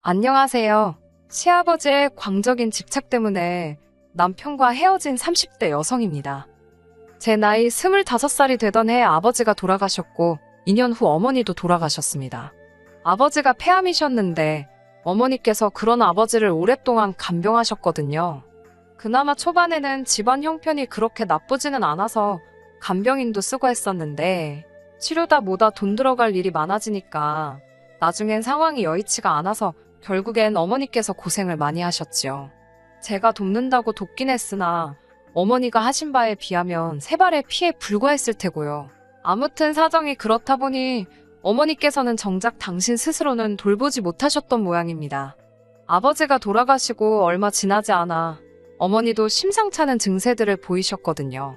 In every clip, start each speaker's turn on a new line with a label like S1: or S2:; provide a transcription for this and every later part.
S1: 안녕하세요. 시아버지의 광적인 집착 때문에 남편과 헤어진 30대 여성입니다. 제 나이 25살이 되던 해에 아버지가 돌아가셨고 2년 후 어머니도 돌아가셨습니다. 아버지가 폐암이셨는데 어머니께서 그런 아버지를 오랫동안 간병하셨거든요. 그나마 초반에는 집안 형편이 그렇게 나쁘지는 않아서 간병인도 쓰고 했었는데 치료다 뭐다 돈 들어갈 일이 많아지니까 나중엔 상황이 여의치가 않아서 결국엔 어머니께서 고생을 많이 하셨지요. 제가 돕는다고 돕긴 했으나 어머니가 하신 바에 비하면 세 발의 피에 불과했을 테고요. 아무튼 사정이 그렇다 보니 어머니께서는 정작 당신 스스로는 돌보지 못하셨던 모양입니다. 아버지가 돌아가시고 얼마 지나지 않아 어머니도 심상찮은 증세들을 보이셨거든요.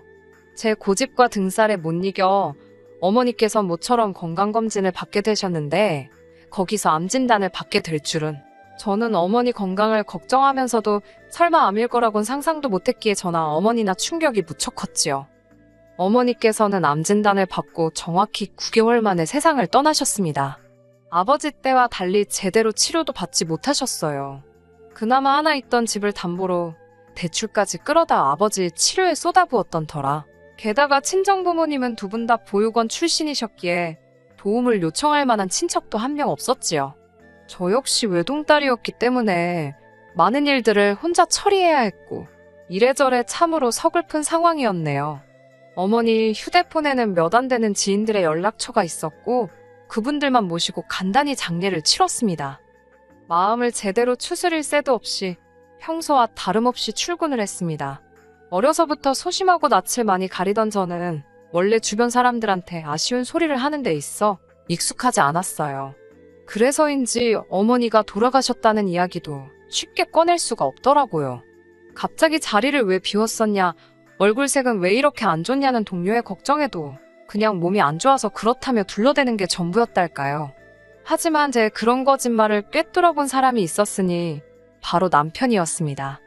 S1: 제 고집과 등살에 못 이겨 어머니께서 모처럼 건강검진을 받게 되셨는데 거기서 암 진단을 받게 될 줄은. 저는 어머니 건강을 걱정하면서도 설마 암일 거라곤 상상도 못했기에 저나 어머니나 충격이 무척 컸지요. 어머니께서는 암 진단을 받고 정확히 9개월 만에 세상을 떠나셨습니다. 아버지 때와 달리 제대로 치료도 받지 못하셨어요. 그나마 하나 있던 집을 담보로 대출까지 끌어다 아버지 치료에 쏟아부었던 터라. 게다가 친정부모님은 두 분 다 보육원 출신이셨기에 도움을 요청할 만한 친척도 한 명 없었지요. 저 역시 외동딸이었기 때문에 많은 일들을 혼자 처리해야 했고 이래저래 참으로 서글픈 상황이었네요. 어머니 휴대폰에는 몇 안 되는 지인들의 연락처가 있었고 그분들만 모시고 간단히 장례를 치렀습니다. 마음을 제대로 추스릴 새도 없이 평소와 다름없이 출근을 했습니다. 어려서부터 소심하고 낯을 많이 가리던 저는 원래 주변 사람들한테 아쉬운 소리를 하는 데 있어 익숙하지 않았어요. 그래서인지 어머니가 돌아가셨다는 이야기도 쉽게 꺼낼 수가 없더라고요. 갑자기 자리를 왜 비웠었냐, 얼굴색은 왜 이렇게 안 좋냐는 동료의 걱정에도 그냥 몸이 안 좋아서 그렇다며 둘러대는 게 전부였달까요. 하지만 제 그런 거짓말을 꿰뚫어본 사람이 있었으니 바로 남편이었습니다.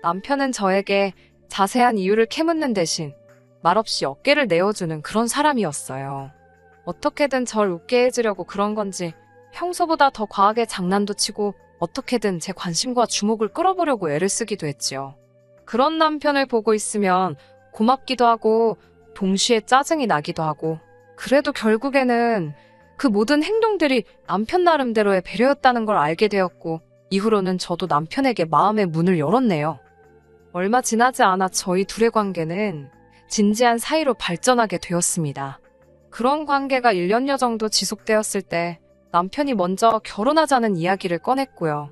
S1: 남편은 저에게 자세한 이유를 캐묻는 대신 말없이 어깨를 내어주는 그런 사람이었어요. 어떻게든 절 웃게 해주려고 그런 건지 평소보다 더 과하게 장난도 치고 어떻게든 제 관심과 주목을 끌어보려고 애를 쓰기도 했지요. 그런 남편을 보고 있으면 고맙기도 하고 동시에 짜증이 나기도 하고 그래도 결국에는 그 모든 행동들이 남편 나름대로의 배려였다는 걸 알게 되었고 이후로는 저도 남편에게 마음의 문을 열었네요. 얼마 지나지 않아 저희 둘의 관계는 진지한 사이로 발전하게 되었습니다. 그런 관계가 1년여 정도 지속되었을 때 남편이 먼저 결혼하자는 이야기를 꺼냈고요.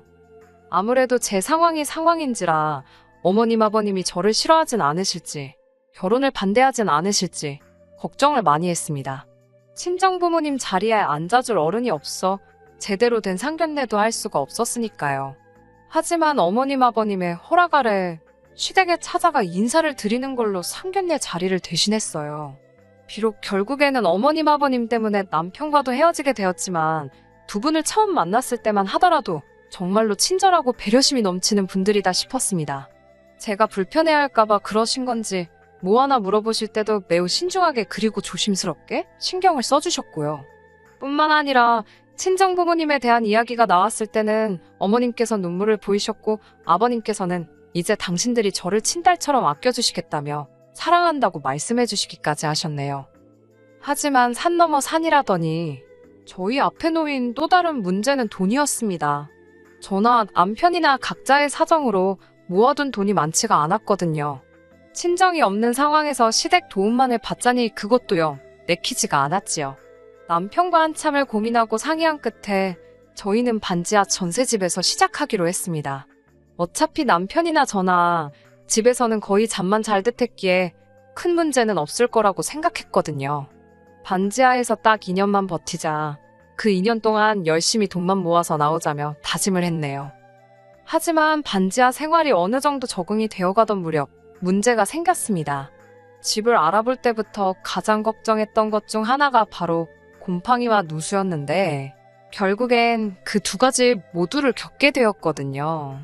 S1: 아무래도 제 상황이 상황인지라 어머님 아버님이 저를 싫어하진 않으실지 결혼을 반대하진 않으실지 걱정을 많이 했습니다. 친정부모님 자리에 앉아줄 어른이 없어 제대로 된 상견례도 할 수가 없었으니까요. 하지만 어머님 아버님의 허락 아래 시댁에 찾아가 인사를 드리는 걸로 상견례 자리를 대신했어요. 비록 결국에는 어머님 아버님 때문에 남편과도 헤어지게 되었지만 두 분을 처음 만났을 때만 하더라도 정말로 친절하고 배려심이 넘치는 분들이다 싶었습니다. 제가 불편해할까봐 그러신 건지 뭐 하나 물어보실 때도 매우 신중하게 그리고 조심스럽게 신경을 써주셨고요. 뿐만 아니라 친정부모님에 대한 이야기가 나왔을 때는 어머님께서 눈물을 보이셨고 아버님께서는 이제 당신들이 저를 친딸처럼 아껴주시겠다며 사랑한다고 말씀해주시기까지 하셨네요. 하지만 산 넘어 산이라더니 저희 앞에 놓인 또 다른 문제는 돈이었습니다. 저나 남편이나 각자의 사정으로 모아둔 돈이 많지가 않았거든요. 친정이 없는 상황에서 시댁 도움만을 받자니 그것도요, 내키지가 않았지요. 남편과 한참을 고민하고 상의한 끝에 저희는 반지하 전셋집에서 시작하기로 했습니다. 어차피 남편이나 저나 집에서는 거의 잠만 잘 듯했기에 큰 문제는 없을 거라고 생각했거든요. 반지하에서 딱 2년만 버티자 그 2년 동안 열심히 돈만 모아서 나오자며 다짐을 했네요. 하지만 반지하 생활이 어느 정도 적응이 되어가던 무렵 문제가 생겼습니다. 집을 알아볼 때부터 가장 걱정했던 것 중 하나가 바로 곰팡이와 누수였는데 결국엔 그 두 가지 모두를 겪게 되었거든요.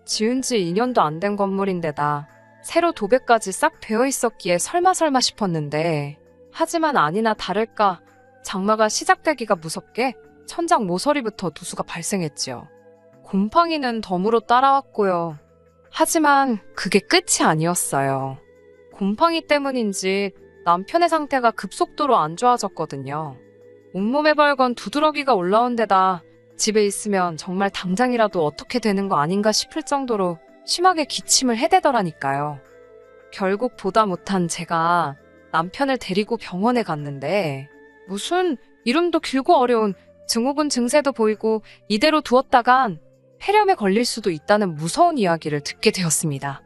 S1: 지은 지 2년도 안 된 건물인데다 새로 도배까지 싹 되어 있었기에 설마 싶었는데 하지만 아니나 다를까 장마가 시작되기가 무섭게 천장 모서리부터 누수가 발생했지요. 곰팡이는 덤으로 따라왔고요. 하지만 그게 끝이 아니었어요. 곰팡이 때문인지 남편의 상태가 급속도로 안 좋아졌거든요. 온몸에 벌건 두드러기가 올라온 데다 집에 있으면 정말 당장이라도 어떻게 되는 거 아닌가 싶을 정도로 심하게 기침을 해대더라니까요. 결국 보다 못한 제가 남편을 데리고 병원에 갔는데 무슨 이름도 길고 어려운 증후군 증세도 보이고 이대로 두었다간 폐렴에 걸릴 수도 있다는 무서운 이야기를 듣게 되었습니다.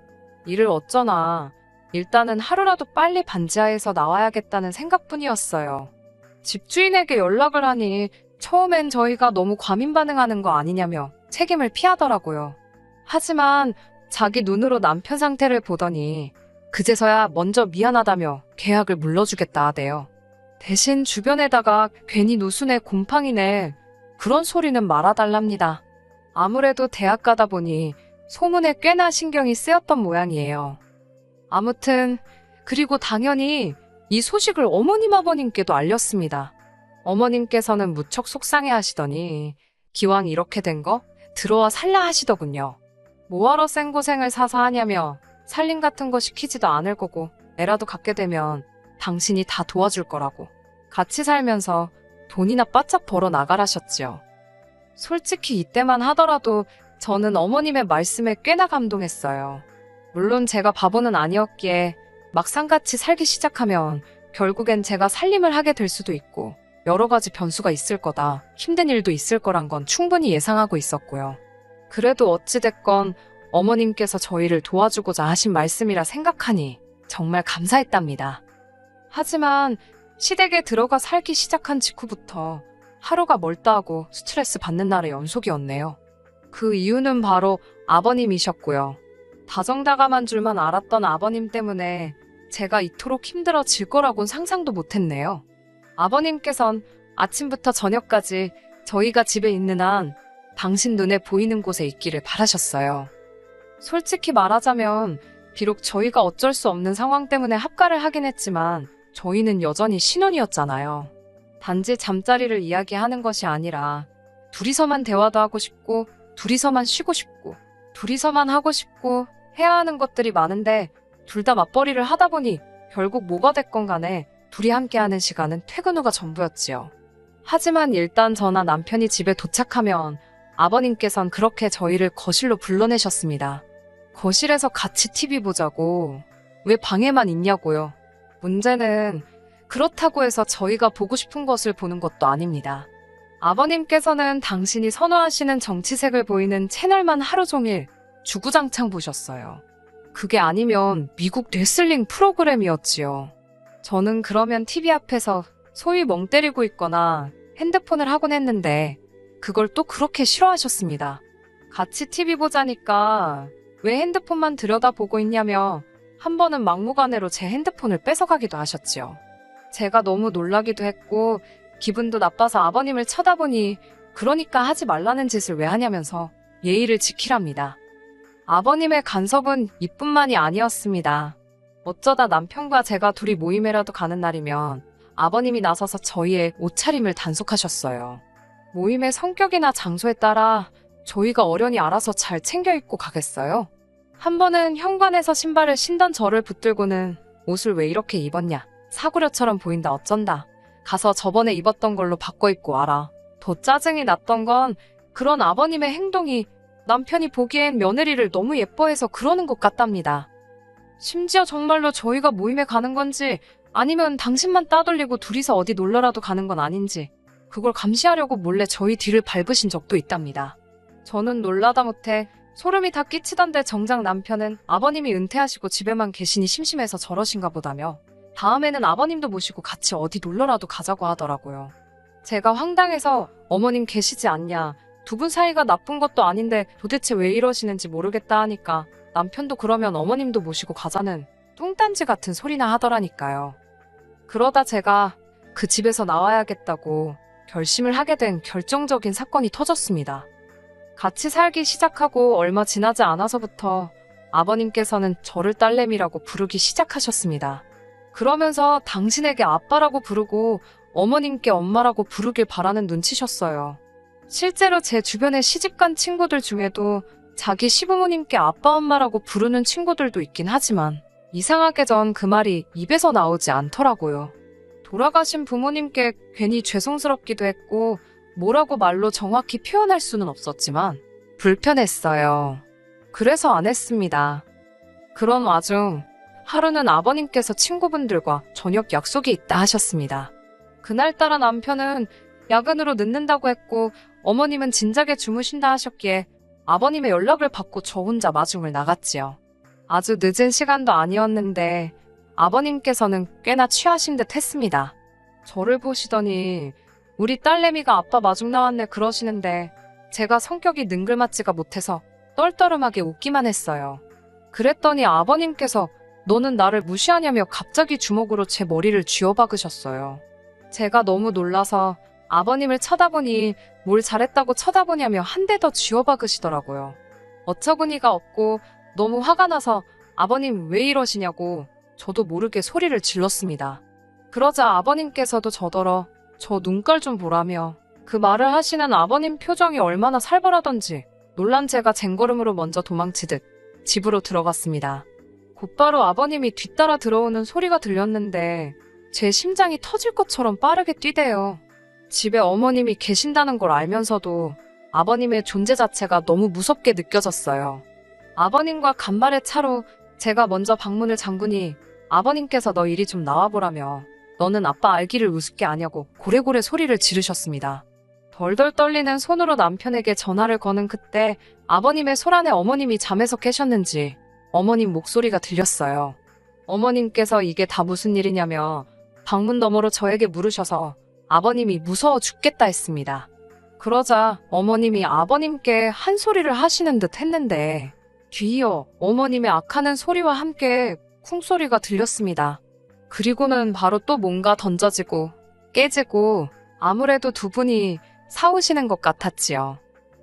S1: 이를 어쩌나 일단은 하루라도 빨리 반지하에서 나와야겠다는 생각뿐이었어요. 집주인에게 연락을 하니 처음엔 저희가 너무 과민 반응하는 거 아니냐며 책임을 피하더라고요. 하지만 자기 눈으로 남편 상태를 보더니 그제서야 먼저 미안하다며 계약을 물러주겠다 하대요. 대신 주변에다가 괜히 누수네 곰팡이네 그런 소리는 말아달랍니다. 아무래도 대학 가다 보니 소문에 꽤나 신경이 쓰였던 모양이에요. 아무튼 그리고 당연히 이 소식을 어머님 아버님께도 알렸습니다. 어머님께서는 무척 속상해 하시더니 기왕 이렇게 된 거 들어와 살라 하시더군요. 뭐하러 생고생을 사서 하냐며 살림 같은 거 시키지도 않을 거고 애라도 갖게 되면 당신이 다 도와줄 거라고 같이 살면서 돈이나 바짝 벌어 나가라셨지요. 솔직히 이때만 하더라도 저는 어머님의 말씀에 꽤나 감동했어요. 물론 제가 바보는 아니었기에 막상 같이 살기 시작하면 결국엔 제가 살림을 하게 될 수도 있고 여러 가지 변수가 있을 거다, 힘든 일도 있을 거란 건 충분히 예상하고 있었고요. 그래도 어찌됐건 어머님께서 저희를 도와주고자 하신 말씀이라 생각하니 정말 감사했답니다. 하지만 시댁에 들어가 살기 시작한 직후부터 하루가 멀다 하고 스트레스 받는 날의 연속이었네요. 그 이유는 바로 아버님이셨고요. 다정다감한 줄만 알았던 아버님 때문에 제가 이토록 힘들어질 거라곤 상상도 못했네요. 아버님께선 아침부터 저녁까지 저희가 집에 있는 한 당신 눈에 보이는 곳에 있기를 바라셨어요. 솔직히 말하자면 비록 저희가 어쩔 수 없는 상황 때문에 합가를 하긴 했지만 저희는 여전히 신혼이었잖아요. 단지 잠자리를 이야기하는 것이 아니라 둘이서만 대화도 하고 싶고 둘이서만 쉬고 싶고 둘이서만 하고 싶고 해야 하는 것들이 많은데 둘 다 맞벌이를 하다 보니 결국 뭐가 됐건 간에 둘이 함께하는 시간은 퇴근 후가 전부였지요. 하지만 일단 저나 남편이 집에 도착하면 아버님께선 그렇게 저희를 거실로 불러내셨습니다. 거실에서 같이 TV 보자고. 왜 방에만 있냐고요. 문제는 그렇다고 해서 저희가 보고 싶은 것을 보는 것도 아닙니다. 아버님께서는 당신이 선호하시는 정치색을 보이는 채널만 하루 종일 주구장창 보셨어요. 그게 아니면 미국 레슬링 프로그램이었지요. 저는 그러면 TV 앞에서 소위 멍 때리고 있거나 핸드폰을 하곤 했는데 그걸 또 그렇게 싫어하셨습니다. 같이 TV 보자니까 왜 핸드폰만 들여다보고 있냐며 한 번은 막무가내로 제 핸드폰을 뺏어가기도 하셨지요. 제가 너무 놀라기도 했고 기분도 나빠서 아버님을 쳐다보니 그러니까 하지 말라는 짓을 왜 하냐면서 예의를 지키랍니다. 아버님의 간섭은 이뿐만이 아니었습니다. 어쩌다 남편과 제가 둘이 모임에라도 가는 날이면 아버님이 나서서 저희의 옷차림을 단속하셨어요. 모임의 성격이나 장소에 따라 저희가 어련히 알아서 잘 챙겨 입고 가겠어요. 한 번은 현관에서 신발을 신던 저를 붙들고는 옷을 왜 이렇게 입었냐, 사구려처럼 보인다 어쩐다, 가서 저번에 입었던 걸로 바꿔 입고 와라. 더 짜증이 났던 건 그런 아버님의 행동이 남편이 보기엔 며느리를 너무 예뻐해서 그러는 것 같답니다. 심지어 정말로 저희가 모임에 가는 건지 아니면 당신만 따돌리고 둘이서 어디 놀러라도 가는 건 아닌지 그걸 감시하려고 몰래 저희 뒤를 밟으신 적도 있답니다. 저는 놀라다 못해 소름이 다 끼치던데 정작 남편은 아버님이 은퇴하시고 집에만 계시니 심심해서 저러신가 보다며 다음에는 아버님도 모시고 같이 어디 놀러라도 가자고 하더라고요. 제가 황당해서 어머님 계시지 않냐, 두 분 사이가 나쁜 것도 아닌데 도대체 왜 이러시는지 모르겠다 하니까 남편도 그러면 어머님도 모시고 가자는 뚱딴지 같은 소리나 하더라니까요. 그러다 제가 그 집에서 나와야겠다고 결심을 하게 된 결정적인 사건이 터졌습니다. 같이 살기 시작하고 얼마 지나지 않아서부터 아버님께서는 저를 딸내미라고 부르기 시작하셨습니다. 그러면서 당신에게 아빠라고 부르고 어머님께 엄마라고 부르길 바라는 눈치셨어요. 실제로 제 주변에 시집간 친구들 중에도 자기 시부모님께 아빠 엄마라고 부르는 친구들도 있긴 하지만 이상하게 전 그 말이 입에서 나오지 않더라고요. 돌아가신 부모님께 괜히 죄송스럽기도 했고 뭐라고 말로 정확히 표현할 수는 없었지만 불편했어요. 그래서 안 했습니다. 그런 와중 하루는 아버님께서 친구분들과 저녁 약속이 있다 하셨습니다. 그날따라 남편은 야근으로 늦는다고 했고 어머님은 진작에 주무신다 하셨기에 아버님의 연락을 받고 저 혼자 마중을 나갔지요. 아주 늦은 시간도 아니었는데 아버님께서는 꽤나 취하신 듯 했습니다. 저를 보시더니 우리 딸내미가 아빠 마중 나왔네 그러시는데 제가 성격이 능글맞지가 못해서 떨떠름하게 웃기만 했어요. 그랬더니 아버님께서 너는 나를 무시하냐며 갑자기 주먹으로 제 머리를 쥐어박으셨어요. 제가 너무 놀라서 아버님을 쳐다보니 뭘 잘했다고 쳐다보냐며 한 대 더 쥐어박으시더라고요. 어처구니가 없고 너무 화가 나서 아버님 왜 이러시냐고 저도 모르게 소리를 질렀습니다. 그러자 아버님께서도 저더러 저 눈깔 좀 보라며 그 말을 하시는 아버님 표정이 얼마나 살벌하던지 놀란 제가 쟁걸음으로 먼저 도망치듯 집으로 들어갔습니다. 곧바로 아버님이 뒤따라 들어오는 소리가 들렸는데 제 심장이 터질 것처럼 빠르게 뛰대요. 집에 어머님이 계신다는 걸 알면서도 아버님의 존재 자체가 너무 무섭게 느껴졌어요. 아버님과 간발의 차로 제가 먼저 방문을 잠그니 아버님께서 너 이리 좀 나와보라며 너는 아빠 알기를 우습게 아냐고 고래고래 소리를 지르셨습니다. 덜덜 떨리는 손으로 남편에게 전화를 거는 그때 아버님의 소란에 어머님이 잠에서 깨셨는지 어머님 목소리가 들렸어요. 어머님께서 이게 다 무슨 일이냐며 방문 너머로 저에게 물으셔서 아버님이 무서워 죽겠다 했습니다. 그러자 어머님이 아버님께 한 소리를 하시는 듯 했는데 뒤이어 어머님의 악하는 소리와 함께 쿵소리가 들렸습니다. 그리고는 바로 또 뭔가 던져지고 깨지고 아무래도 두 분이 싸우시는 것 같았지요.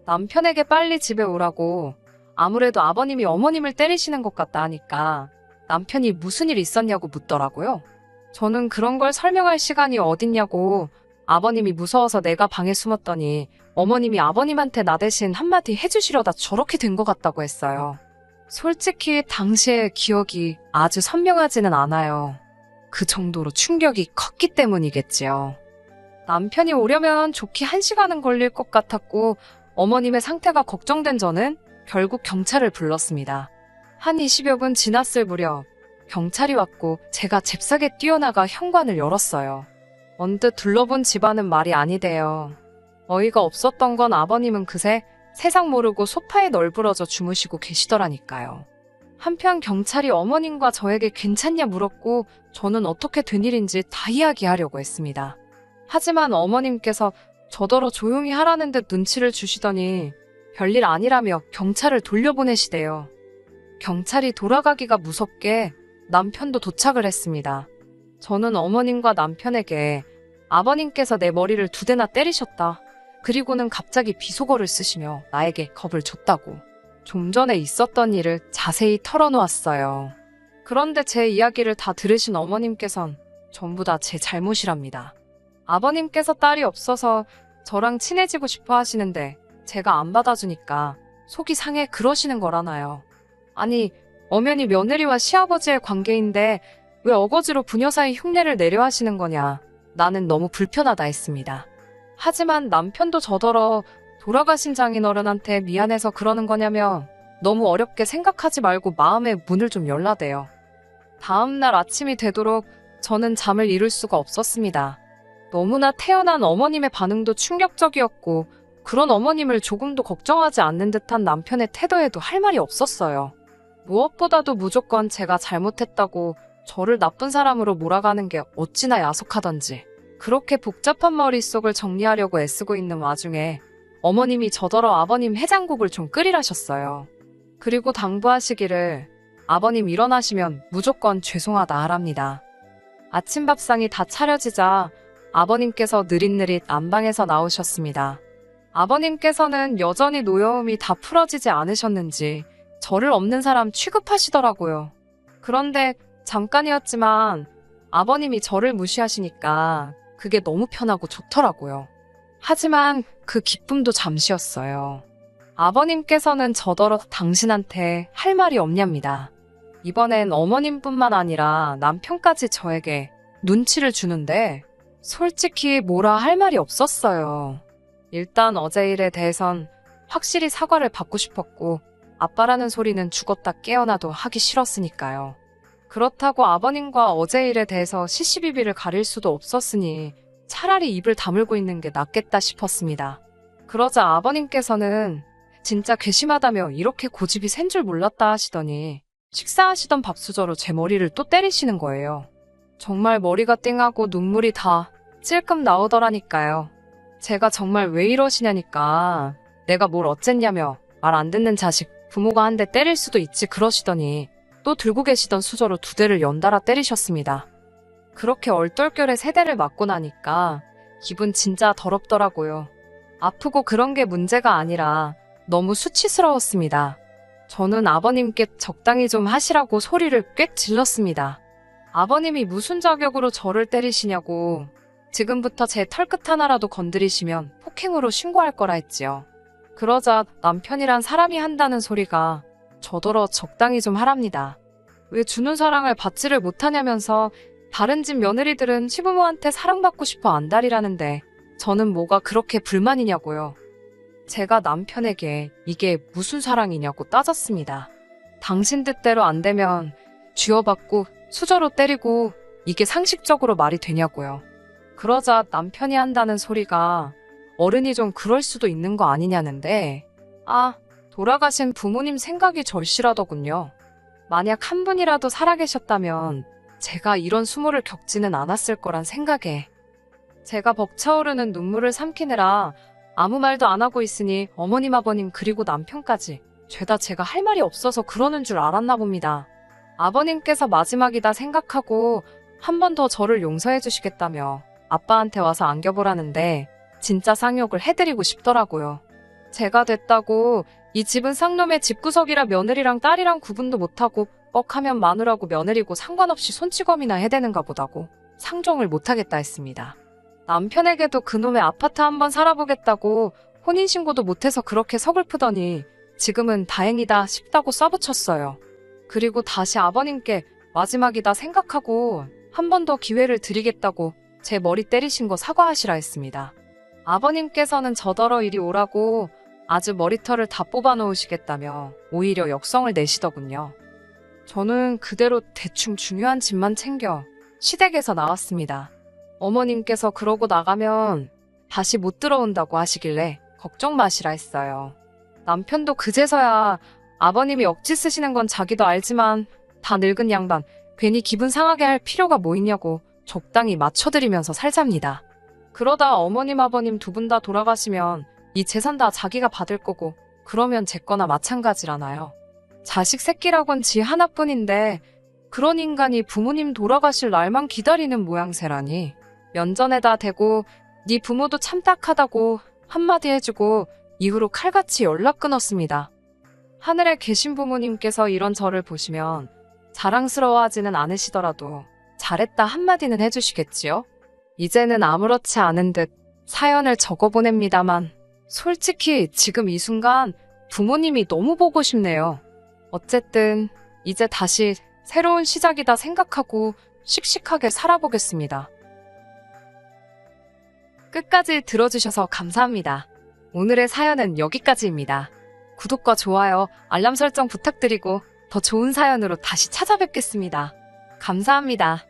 S1: 남편에게 빨리 집에 오라고 아무래도 아버님이 어머님을 때리시는 것 같다 하니까 남편이 무슨 일 있었냐고 묻더라고요. 저는 그런 걸 설명할 시간이 어딨냐고 아버님이 무서워서 내가 방에 숨었더니 어머님이 아버님한테 나 대신 한마디 해주시려다 저렇게 된 것 같다고 했어요. 솔직히 당시의 기억이 아주 선명하지는 않아요. 그 정도로 충격이 컸기 때문이겠지요. 남편이 오려면 좋게 1시간은 걸릴 것 같았고 어머님의 상태가 걱정된 저는 결국 경찰을 불렀습니다. 한 20여 분 지났을 무렵 경찰이 왔고 제가 잽싸게 뛰어나가 현관을 열었어요. 언뜻 둘러본 집안은 말이 아니대요. 어이가 없었던 건 아버님은 그새 세상 모르고 소파에 널브러져 주무시고 계시더라니까요. 한편 경찰이 어머님과 저에게 괜찮냐 물었고 저는 어떻게 된 일인지 다 이야기하려고 했습니다. 하지만 어머님께서 저더러 조용히 하라는 듯 눈치를 주시더니 별일 아니라며 경찰을 돌려보내시대요. 경찰이 돌아가기가 무섭게 남편도 도착을 했습니다. 저는 어머님과 남편에게 아버님께서 내 머리를 2대나 때리셨다. 그리고는 갑자기 비속어를 쓰시며 나에게 겁을 줬다고 좀 전에 있었던 일을 자세히 털어놓았어요. 그런데 제 이야기를 다 들으신 어머님께선 전부 다 제 잘못이랍니다. 아버님께서 딸이 없어서 저랑 친해지고 싶어 하시는데 제가 안 받아주니까 속이 상해 그러시는 거라나요. 아니, 엄연히 며느리와 시아버지의 관계인데 왜 어거지로 부녀 사이 흉내를 내려 하시는 거냐. 나는 너무 불편하다 했습니다. 하지만 남편도 저더러 돌아가신 장인어른한테 미안해서 그러는 거냐며 너무 어렵게 생각하지 말고 마음의 문을 좀 열라대요. 다음날 아침이 되도록 저는 잠을 이룰 수가 없었습니다. 너무나 태어난 어머님의 반응도 충격적이었고 그런 어머님을 조금도 걱정하지 않는 듯한 남편의 태도에도 할 말이 없었어요. 무엇보다도 무조건 제가 잘못했다고 저를 나쁜 사람으로 몰아가는 게 어찌나 야속하던지 그렇게 복잡한 머릿속을 정리하려고 애쓰고 있는 와중에 어머님이 저더러 아버님 해장국을 좀 끓이라셨어요. 그리고 당부하시기를 아버님 일어나시면 무조건 죄송하다 하랍니다. 아침밥상이 다 차려지자 아버님께서 느릿느릿 안방에서 나오셨습니다. 아버님께서는 여전히 노여움이 다 풀어지지 않으셨는지 저를 없는 사람 취급하시더라고요. 그런데 잠깐이었지만 아버님이 저를 무시하시니까 그게 너무 편하고 좋더라고요. 하지만 그 기쁨도 잠시였어요. 아버님께서는 저더러 당신한테 할 말이 없냐입니다. 이번엔 어머님뿐만 아니라 남편까지 저에게 눈치를 주는데 솔직히 뭐라 할 말이 없었어요. 일단 어제 일에 대해선 확실히 사과를 받고 싶었고 아빠라는 소리는 죽었다 깨어나도 하기 싫었으니까요. 그렇다고 아버님과 어제 일에 대해서 시시비비를 가릴 수도 없었으니 차라리 입을 다물고 있는 게 낫겠다 싶었습니다. 그러자 아버님께서는 진짜 괘씸하다며 이렇게 고집이 센 줄 몰랐다 하시더니 식사하시던 밥수저로 제 머리를 또 때리시는 거예요. 정말 머리가 띵하고 눈물이 다 찔끔 나오더라니까요. 제가 정말 왜 이러시냐니까 내가 뭘 어쨌냐며 말 안 듣는 자식 부모가 한 대 때릴 수도 있지 그러시더니 또 들고 계시던 수저로 2대를 연달아 때리셨습니다. 그렇게 얼떨결에 3대를 맞고 나니까 기분 진짜 더럽더라고요. 아프고 그런 게 문제가 아니라 너무 수치스러웠습니다. 저는 아버님께 적당히 좀 하시라고 소리를 꽥 질렀습니다. 아버님이 무슨 자격으로 저를 때리시냐고 지금부터 제 털끝 하나라도 건드리시면 폭행으로 신고할 거라 했지요. 그러자 남편이란 사람이 한다는 소리가 저더러 적당히 좀 하랍니다. 왜 주는 사랑을 받지를 못하냐면서 다른 집 며느리들은 시부모한테 사랑받고 싶어 안달이라는데 저는 뭐가 그렇게 불만이냐고요. 제가 남편에게 이게 무슨 사랑이냐고 따졌습니다. 당신 뜻대로 안 되면 쥐어받고 수저로 때리고 이게 상식적으로 말이 되냐고요. 그러자 남편이 한다는 소리가 어른이 좀 그럴 수도 있는 거 아니냐는데 돌아가신 부모님 생각이 절실하더군요. 만약 한 분이라도 살아계셨다면 제가 이런 수모를 겪지는 않았을 거란 생각에 제가 벅차오르는 눈물을 삼키느라 아무 말도 안 하고 있으니 어머님 아버님 그리고 남편까지 죄다 제가 할 말이 없어서 그러는 줄 알았나 봅니다. 아버님께서 마지막이다 생각하고 한 번 더 저를 용서해 주시겠다며 아빠한테 와서 안겨보라는데 진짜 쌍욕을 해드리고 싶더라고요. 제가 됐다고 이 집은 쌍놈의 집구석이라 며느리랑 딸이랑 구분도 못하고 뻑하면 마누라고 며느리고 상관없이 손찌검이나 해대는가 보다고 상종을 못하겠다 했습니다. 남편에게도 그놈의 아파트 한번 살아보겠다고 혼인신고도 못해서 그렇게 서글프더니 지금은 다행이다 싶다고 써붙였어요. 그리고 다시 아버님께 마지막이다 생각하고 한 번 더 기회를 드리겠다고 제 머리 때리신 거 사과하시라 했습니다. 아버님께서는 저더러 이리 오라고 아주 머리털을 다 뽑아놓으시겠다며 오히려 역성을 내시더군요. 저는 그대로 대충 중요한 집만 챙겨 시댁에서 나왔습니다. 어머님께서 그러고 나가면 다시 못 들어온다고 하시길래 걱정 마시라 했어요. 남편도 그제서야 아버님이 억지 쓰시는 건 자기도 알지만 다 늙은 양반 괜히 기분 상하게 할 필요가 뭐 있냐고 적당히 맞춰드리면서 살잡니다. 그러다 어머님 아버님 2분 다 돌아가시면 이 재산 다 자기가 받을 거고 그러면 제 거나 마찬가지라나요. 자식 새끼라곤 지 하나뿐인데 그런 인간이 부모님 돌아가실 날만 기다리는 모양새라니. 면전에다 대고 네 부모도 참 딱하다고 한마디 해주고 이후로 칼같이 연락 끊었습니다. 하늘에 계신 부모님께서 이런 저를 보시면 자랑스러워하지는 않으시더라도 잘했다 한마디는 해주시겠지요? 이제는 아무렇지 않은 듯 사연을 적어보냅니다만 솔직히 지금 이 순간 부모님이 너무 보고 싶네요. 어쨌든 이제 다시 새로운 시작이다 생각하고 씩씩하게 살아보겠습니다. 끝까지 들어주셔서 감사합니다. 오늘의 사연은 여기까지입니다. 구독과 좋아요, 알람 설정 부탁드리고 더 좋은 사연으로 다시 찾아뵙겠습니다. 감사합니다.